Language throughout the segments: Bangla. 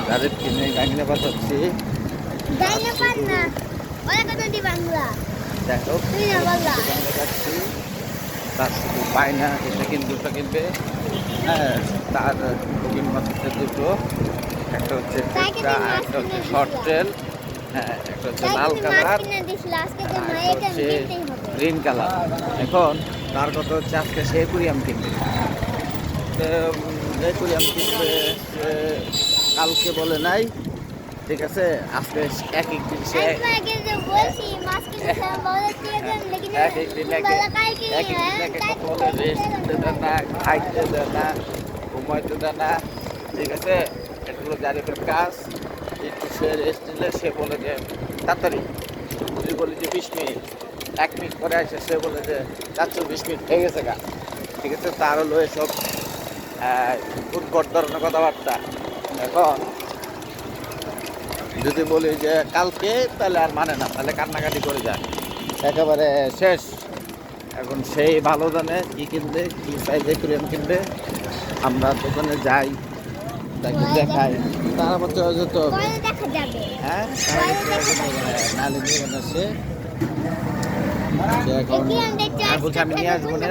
গাড়ির কিনে গাড়ি বাজাচ্ছি। দেখো যাচ্ছি, তার শুধু বায়না এটা কিনবে ওটা কিনবে। হ্যাঁ, তার বুকিং হচ্ছে দুটো, একটা হচ্ছে টেট্রা, একটা হচ্ছে শর্ট ট্রেল, হ্যাঁ একটা হচ্ছে লাল কালার, একটা হচ্ছে গ্রিন কালার। এখন তার কথা হচ্ছে আজকে সে অ্যাকুরিয়াম কিনবে। অ্যাকুরিয়াম কিনবে সে কালকে বলে নাই, ঠিক আছে? আজকে এক একদিন সে এক একদিন কথা বলে, রেস্ট দিতে দেয় না, খাইতে দেয় না, ঘুমাইতে দেয় না, ঠিক আছে? এগুলো জারিফের কাজ। একটু সে রেস্ট নিলে সে বলে যে তাড়াতাড়ি, যদি বলি যে 20 মিনিট, 1 মিনিট পরে আসে সে বলে যে 420 মিনিট হয়ে গেছে গা, ঠিক আছে? তার হলো এসব উদ্ভট ধরনের কথাবার্তা। এখন যদি বলি যে কালকে, তাহলে আর মানে না, তাহলে কান্নাকাটি করে যায়, একেবারে শেষ। এখন সেই ভালো জানে কি কিনবে, কি সাইজে ক্রিম কিনবে। আমরা দোকানে যাই, তাকে দেখাই, তারা বলতে যেত হ্যাঁ নালে নিয়ে গেল সে এখন বলছে আমি নিয়ে আসবো না,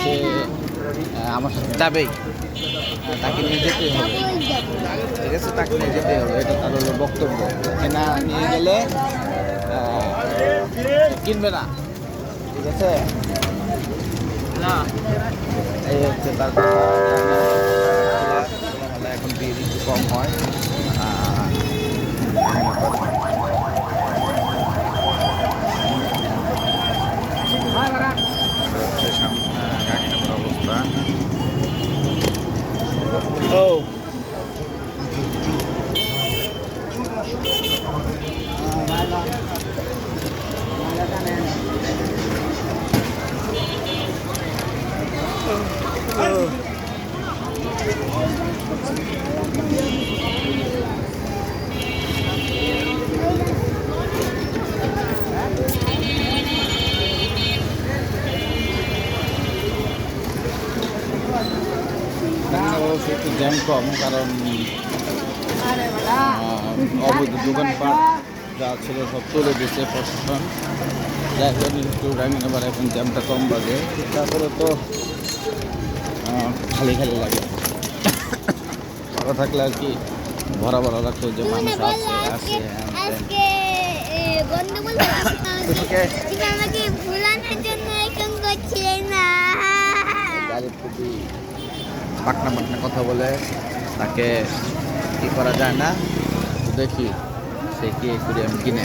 সে আমার সাথে যাবেই, তাকে নিয়ে যেতেই হবে, ঠিক আছে? তাকে নিয়ে যেতেই হবে, এটা তার হলো বক্তব্য। না নিয়ে গেলে কিনবে না, ঠিক আছে? না এই হচ্ছে তার এখন বিল একটু কম হয়। হচ্ছে গাড়িটার অবস্থা। ও একটু জ্যাম কম, কারণ অবৈধ দোকানপাট যা ছিল সব তুলে দিচ্ছে প্রশাসন, যার জন্য একটু রাঙ্গিনাবার এখন জ্যামটা কম বাজে। তারপরে তো খালি খালি লাগে, ভালো থাকলে আর কি ভরা ভরা লাগতো যে মানুষ আছে গাড়ির প্রতি পাকনা পাকনা কথা বলে তাকে কি করা যায় না। দেখি সে কি অ্যাকুরিয়াম কিনে।